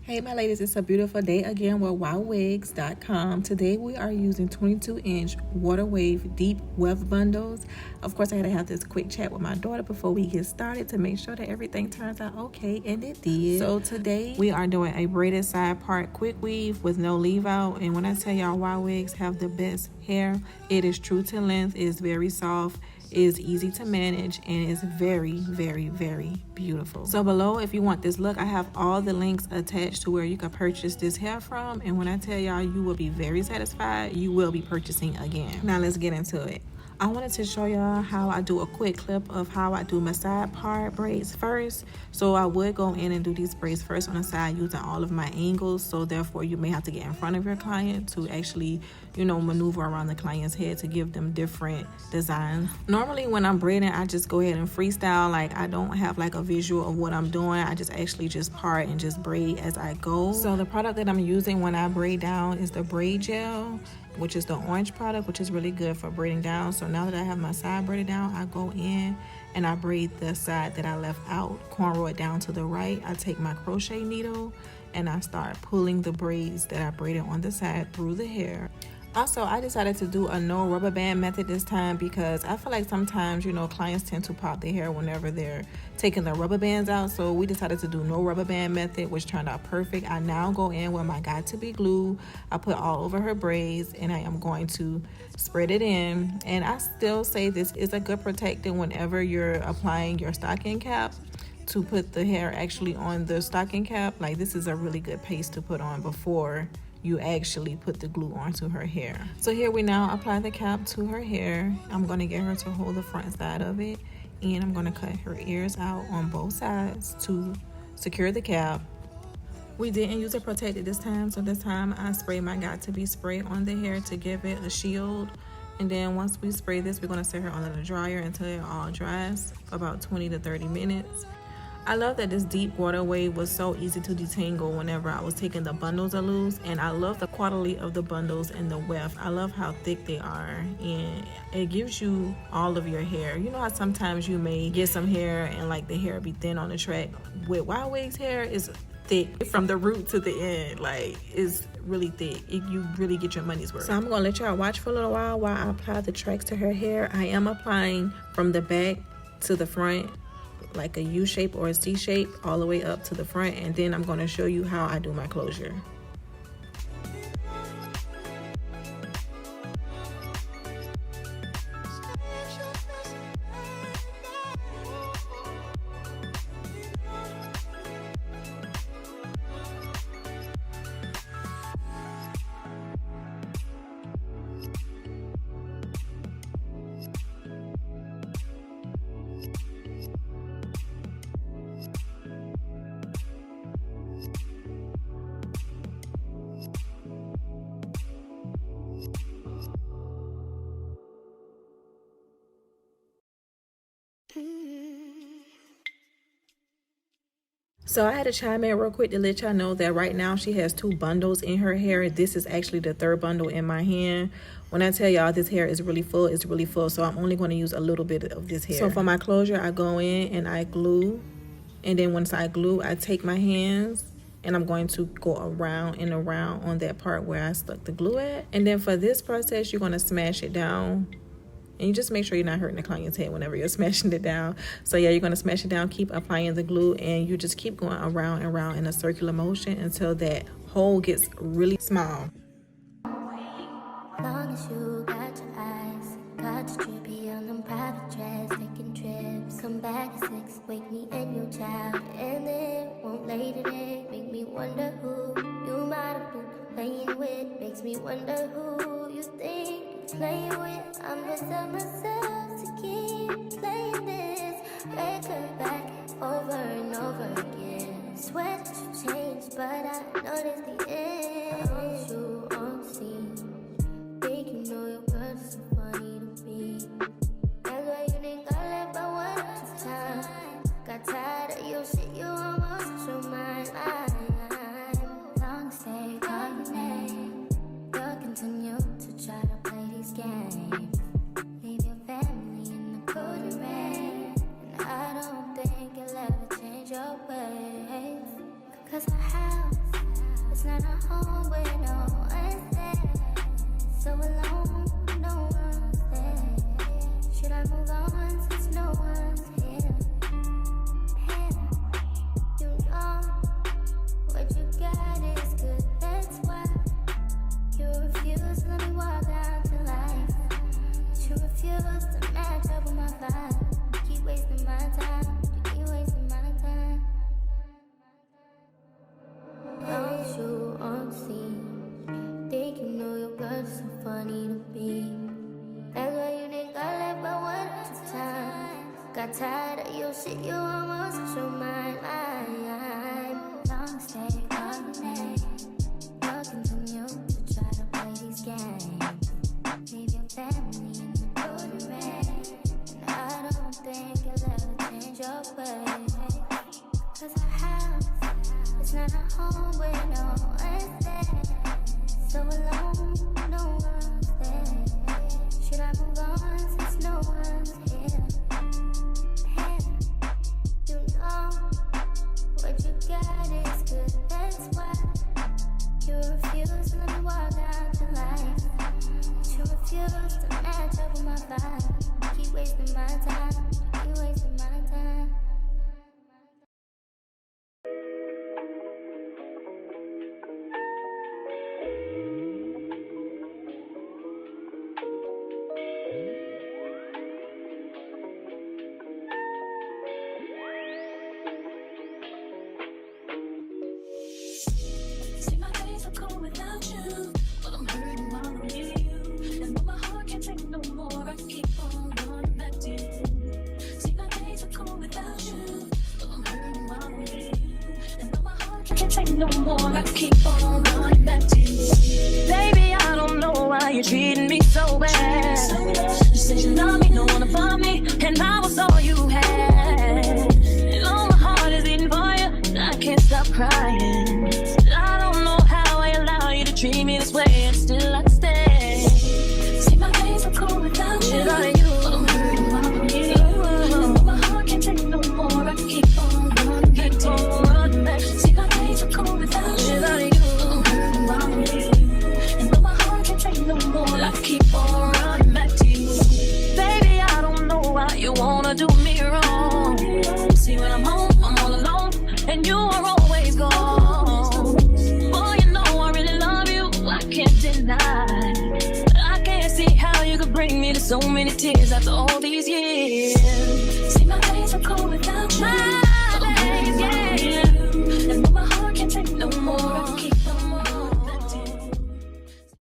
Hey my ladies, it's a beautiful day again with Ywigs.com. Today we are using 22-inch water wave deep weft bundles. Of course, I had to have this quick chat with my daughter before we get started to make sure that everything turns out okay, and it did. So today we are doing a braided side part quick weave with no leave out. And when I tell y'all Ywigs have the best hair, it is true to length, it is very soft, is easy to manage, and is very beautiful. So below, if you want this look, I have all the links attached to where you can purchase this hair from, and when I tell y'all you will be very satisfied, you will be purchasing again. Now let's get into it. I wanted to show y'all how I do a quick clip of how I do my side part braids first. So I would go in and do these braids first on the side using all of my angles. So therefore you may have to get in front of your client to actually, maneuver around the client's head to give them different designs. Normally when I'm braiding, I just go ahead and freestyle. Like I don't have like a visual of what I'm doing. I just actually just part and just braid as I go. So the product that I'm using when I braid down is the braid gel, which is the orange product, which is really good for braiding down. So now that I have my side braided down, I go in and I braid the side that I left out, cornrow it down to the right. I take my crochet needle and I start pulling the braids that I braided on the side through the hair. Also, I decided to do a no rubber band method this time because I feel like sometimes, clients tend to pop their hair whenever they're taking the rubber bands out. So we decided to do no rubber band method, which turned out perfect. I now go in with my got to be glue. I put all over her braids and I am going to spread it in. And I still say this is a good protector whenever you're applying your stocking cap, to put the hair actually on the stocking cap. Like this is a really good paste to put on before you actually put the glue onto her hair. So here we now apply the cap to her hair. I'm going to get her to hold the front side of it, and I'm going to cut her ears out on both sides to secure the cap. We didn't use a protector this time, so this time I sprayed my got to be spray on the hair to give it a shield. And then once we spray this, we're going to set her under the dryer until it all dries for about 20 to 30 minutes. I love that this deep water wave was so easy to detangle whenever I was taking the bundles loose, and I love the quality of the bundles and the weft. I love how thick they are, and it gives you all of your hair. You know how sometimes you may get some hair and like the hair be thin on the track? With Ywigs hair, is thick from the root to the end. Like it's really thick. You really get your money's worth. So I'm gonna let y'all watch for a little while I apply the tracks to her hair. I am applying from the back to the front, like a U shape or a C shape, all the way up to the front, and then I'm going to show you how I do my closure. So I had to chime in real quick to let y'all know that right now she has 2 bundles in her hair. This is actually the 3rd bundle in my hand. When I tell y'all this hair is really full, it's really full. So I'm only going to use a little bit of this hair. So for my closure, I go in and I glue. And then once I glue, I take my hands and I'm going to go around and around on that part where I stuck the glue at. And then for this process, you're going to smash it down. And you just make sure you're not hurting the client's head whenever you're smashing it down. So yeah, you're going to smash it down, keep applying the glue, and you just keep going around and around in a circular motion until that hole gets really small. Long as you got your eyes, got your trippy on them private jets, taking trips. Come back at 6, wake me and your child, and then won't lay today. Make me wonder who you might have been playing with. Makes me wonder who you think playing with. I'm gonna tell myself to keep playing this record back over and over again. Swear that you changed, but I noticed the end. I want you on the scene. Think you know your girl is so funny to me. That's why you think I left by 1 or 2 times. Got tired of your shit, you almost lost your mind. Long stay, call your name. You'll continue to try to play these games. Leave your family in the cold rain, and I don't think you'll ever change your ways. 'Cause our house It's not a home where no one's there. So alone, no one's there. Should I move on since no one's here? You know what you got is good, that's why you refuse to let me walk out to life. You refuse to match up with my vibe. You keep wasting my time, you keep wasting my time. Don't you on scene? Think you know your girl's so funny to be. That's why you think I left but one at a time. Got tired of your shit, you almost lost your mind. Long stay all night. I'll continue to try to play these games. Leave your family in the golden rain. And I don't think you'll ever change your ways. Cause our house is not a home where no one's there. So alone, no one's there. Should I move on since no one's here? You know what you got is good, that's why you refuse to let me walk out to life. You refuse to match up with my vibe. You keep wasting my time, you keep wasting my time. See, my days are cold without you, but I'm hurting while I'm near you. And though my heart can't take no more, I keep on running back to you. See, my days are cold without you, but I'm hurting while I'm near you. And though my heart can't take no more, I keep on running back to you. Baby, I don't know why you're treating me so bad. You said you love me, don't wanna bother me, and I was all you had. And all my heart is beating for you, I can't stop crying. I don't know how I allow you to treat me this way, and still I stay. See, my days are cold without you, but I'm hurting while I'm here. And my heart can't take no more, I keep on running back to you. See, my days are cold without you, but I'm hurting while I'm here. And though my heart can't take no more, I keep on running back to you. Baby, I don't know why you wanna do me wrong. See, when I'm home, I'm all alone, and you are always gone. Boy, you know I really love you, I can't deny. I can't see how you could bring me to so many tears after all these years.